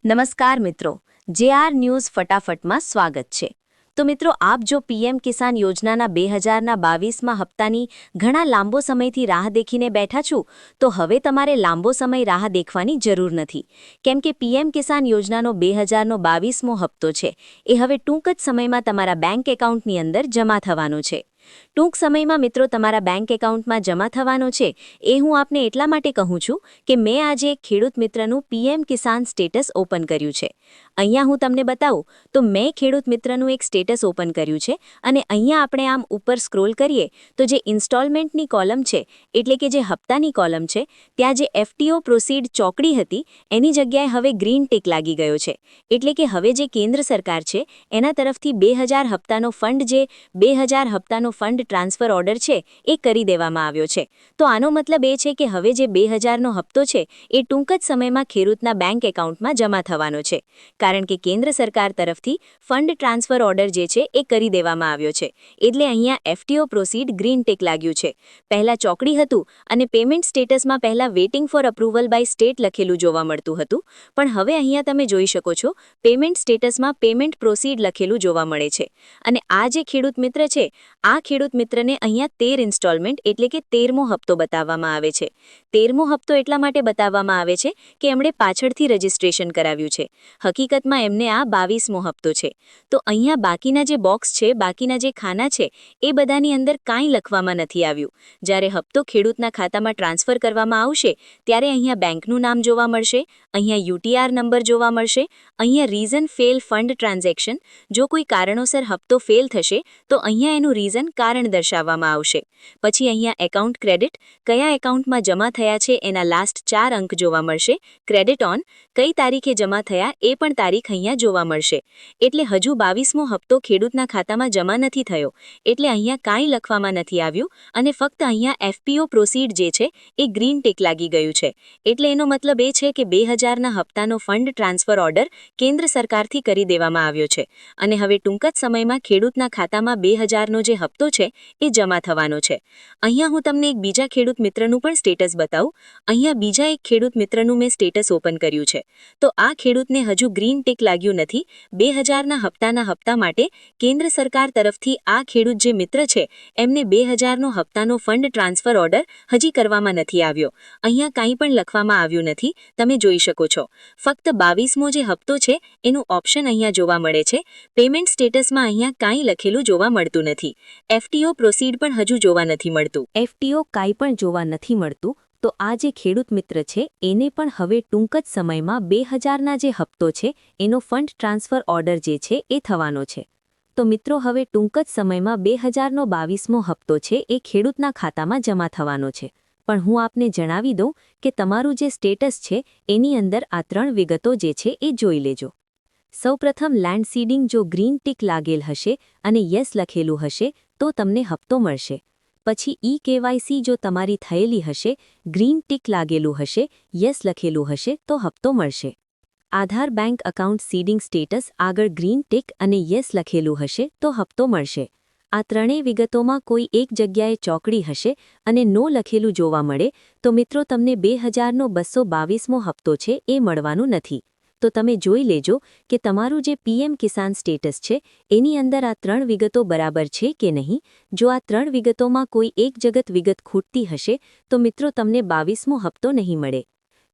નમસ્કાર મિત્રો, JR news ફટાફટમાં સ્વાગત છે। તો મિત્રો, આપ જો પીએમ કિસાન યોજનાના 2022માં હપ્તાની ઘણા લાંબો સમયથી રાહ દેખીને બેઠા છો, તો હવે તમારે લાંબો સમય રાહ દેખવાની જરૂર નથી, કેમ કે પીએમ કિસાન યોજનાનો 2022મો હપ્તો છે એ હવે ટૂંક જ સમયમાં તમારા બેંક એકાઉન્ટની અંદર જમા થવાનો છે। ટૂંક સમયમાં મિત્રો તમારા બેંક એકાઉન્ટમાં જમા થવાનો છે એ હું આપને એટલા માટે કહું છું કે મેં આજે એક ખેડૂત મિત્રનું પીએમ કિસાન સ્ટેટસ ઓપન કર્યું છે। અહીંયા હું તમને બતાવું તો મેં ખેડૂત મિત્રનું એક સ્ટેટસ ઓપન કર્યું છે અને અહીંયા આપણે આમ ઉપર સ્ક્રોલ કરીએ તો જે ઇન્સ્ટોલમેન્ટની કોલમ છે એટલે કે જે હપ્તાની કોલમ છે ત્યાં જે એફટીઓ પ્રોસીડ ચોકડી હતી એની જગ્યાએ હવે ગ્રીન ટિક લાગી ગયો છે, એટલે કે હવે જે કેન્દ્ર સરકાર છે એના તરફથી 2000 હપ્તાનો ફંડ જે 2000 હપ્તાનો ફંડ ટ્રાન્સફર ઓર્ડર છે એ કરી દેવામાં આવ્યો છે। તો આનો મતલબ એ છે કે હવે જે 2000નો હપ્તો છે એ ટૂંક જ સમયમાં ખેડૂતના બેંક એકાઉન્ટમાં જમા થવાનો છે, કારણ કે કેન્દ્ર સરકાર તરફથી ફંડ ટ્રાન્સફર ઓર્ડર જે છે એ કરી દેવામાં આવ્યો છે। એટલે અહીંયા એફટીઓ પ્રોસીડ ગ્રીન ટિક લાગ્યું છે। પહેલા ચોકડી હતું અને પેમેન્ટ સ્ટેટસમાં પહેલા waiting for approval by state લખેલું જોવા મળતું હતું, પણ હવે અહીંયા તમે જોઈ શકો છો પેમેન્ટ સ્ટેટસમાં પેમેન્ટ પ્રોસીડ લખેલું જોવા મળે છે। અને આ જે ખેડૂત મિત્ર છે આ ખેડૂત મિત્રને અહીંયા 13 ઇન્સ્ટોલમેન્ટ એટલે કે 13મો હપ્તો બતાવવામાં આવે છે। 13મો હપ્તો એટલા માટે બતાવવામાં આવે છે કે એમણે પાછળથી રજિસ્ટ્રેશન કરાવ્યું છે, હકીકતમાં એમને આ 22મો હપ્તો છે। તો અહીંયા બાકીના જે બોક્સ છે, બાકીના જે ખાના છે એ બધાની અંદર કાંઈ લખવામાં નથી આવ્યું। જ્યારે હપ્તો ખેડૂતના ખાતામાં ટ્રાન્સફર કરવામાં આવશે ત્યારે અહીંયા બેંકનું નામ જોવા મળશે, અહીંયા યુટીઆર નંબર જોવા મળશે, અહીંયા રીઝન ફેલ ફંડ ટ્રાન્ઝેક્શન, જો કોઈ કારણોસર હપ્તો ફેલ થશે તો અહીંયા એનું રીઝન કારણ દર્શાવવામાં આવશે। પછી અહીંયા એકાઉન્ટ ક્રેડિટ, કયા એકાઉન્ટમાં જમા થયા છે એના લાસ્ટ 4 અંક જોવા મળશે, ક્રેડિટ ઓન, કઈ તારીખે જમા થયા એ પણ તારીખ અહીંયા જોવા મળશે। એટલે હજુ 22મો હપ્તો ખેડૂતના ખાતામાં જમા નથી થયો, એટલે અહીંયા કાંઈ લખવામાં નથી આવ્યું અને ફક્ત અહીંયા એફપીઓ પ્રોસીડ જે છે એ ગ્રીન ટિક લાગી ગયું છે। એટલે એનો મતલબ એ છે કે 2000ના હપ્તાનો ફંડ ટ્રાન્સફર ઓર્ડર કેન્દ્ર સરકારથી કરી દેવામાં આવ્યો છે અને હવે ટૂંક જ સમયમાં ખેડૂતના ખાતામાં 2000નો જે હપ્તો છે એ જમા થવાનો છે। અહીંયા હું તમને એક બીજા ખેડૂત મિત્રનું પણ સ્ટેટસ બતાવું। અહીંયા બીજા એક ખેડૂત મિત્રનું મેં સ્ટેટસ ઓપન કર્યું છે, તો આ ખેડૂતને હજુ ગ્રીન ટિક લાગ્યું નથી। 2000ના હપ્તા માટે કેન્દ્ર સરકાર તરફથી આ ખેડૂત જે મિત્ર છે એમને 2000નો હપ્તાનો ફંડ ટ્રાન્સફર ઓર્ડર હજી કરવામાં નથી આવ્યો। અહીંયા કાંઈ પણ લખવામાં આવ્યું નથી, તમે જોઈ શકો છો। ફક્ત 22મો જે હપ્તો છે એનું ઓપ્શન અહીંયા જોવા મળે છે। પેમેન્ટ સ્ટેટસમાં અહીંયા કાંઈ લખેલું જોવા મળતું નથી। એફટીઓ પ્રોસીડ પણ હજુ જોવા નથી મળતું। એફટીઓ કાંઈ પણ જોવા નથી મળતું, તો આ જે ખેડૂત મિત્ર છે એને પણ હવે ટૂંક જ સમયમાં 2000ના જે હપ્તો છે એનો ફંડ ટ્રાન્સફર ઓર્ડર જે છે એ થવાનો છે। તો મિત્રો, હવે ટૂંક જ સમયમાં 2000નો 22મો હપ્તો છે એ ખેડૂતના ખાતામાં જમા થવાનો છે। પણ હું આપને જણાવી દઉં કે તમારું જે સ્ટેટસ છે એની અંદર આ 3 વિગતો જે છે એ જોઈ લેજો। સૌપ્રથમ લેન્ડ સીડિંગ જો ગ્રીન ટિક લાગેલ હશે અને યસ લખેલું હશે તો તમને હપ્તો મળશે। પછી ઈ કેવાયસી જો તમારી થયેલી હશે, ગ્રીન ટિક લાગેલું હશે, યસ લખેલું હશે તો હપ્તો મળશે। આધાર બેંક એકાઉન્ટ સીડિંગ સ્ટેટસ આગળ ગ્રીન ટિક અને યસ લખેલું હશે તો હપ્તો મળશે। આ ત્રણેય વિગતોમાં કોઈ એક જગ્યાએ ચોકડી હશે અને નો લખેલું જોવા મળે તો મિત્રો તમને 2000નો 222મો હપ્તો છે એ મળવાનું નથી। તો તમે જોઈ લેજો કે તમારું જે પીએમ કિસાન સ્ટેટસ છે એની અંદર આ 3 વિગતો બરાબર છે કે નહીં। જો આ 3 વિગતોમાં કોઈ એક જગત વિગત ખૂટતી હશે તો મિત્રો તમને 22મો હપ્તો નહીં મળે।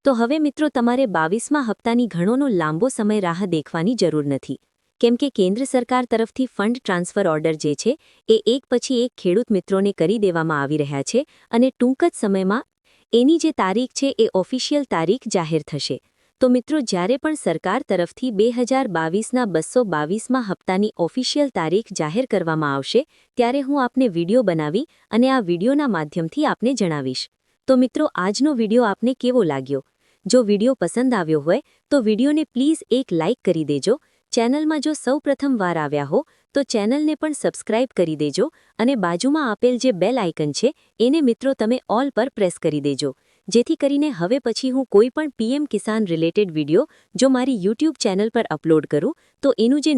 તો હવે મિત્રો તમારે 22મા હપ્તાની ઘણોનો લાંબો સમય રાહ દેખવાની જરૂર નથી, કેમ કે કેન્દ્ર સરકાર તરફથી ફંડ ટ્રાન્સફર ઓર્ડર જે છે એ એક પછી એક ખેડૂત મિત્રોને કરી દેવામાં આવી રહ્યા છે અને ટૂંક જ સમયમાં એની જે તારીખ છે એ ઓફિશિયલ તારીખ જાહેર થશે। તો મિત્રો, જ્યારે પણ સરકાર તરફથી 2022ના 222મા હપ્તાની ઓફિશિયલ તારીખ જાહેર કરવામાં આવશે ત્યારે હું આપને વિડિયો બનાવી અને આ વિડિયોના માધ્યમથી આપને જણાવીશ। તો મિત્રો, આજનો વિડિયો આપને કેવો લાગ્યો? જો વિડિયો પસંદ આવ્યો હોય તો વિડિયોને પ્લીઝ એક લાઇક કરી દેજો। ચેનલમાં જો સૌપ્રથમ વાર આવ્યા હો તો ચેનલને પણ સબસ્ક્રાઇબ કરી દેજો અને બાજુમાં આપેલ જે બેલ આઇકન છે એને મિત્રો તમે ઓલ પર પ્રેસ કરી દેજો, જેથી કરીને હવે પછી હું કોઈ પણ પીએમ કિસાન રિલેટેડ વિડિયો જો મારી યુટ્યુબ ચેનલ પર અપલોડ કરું તો એનું જે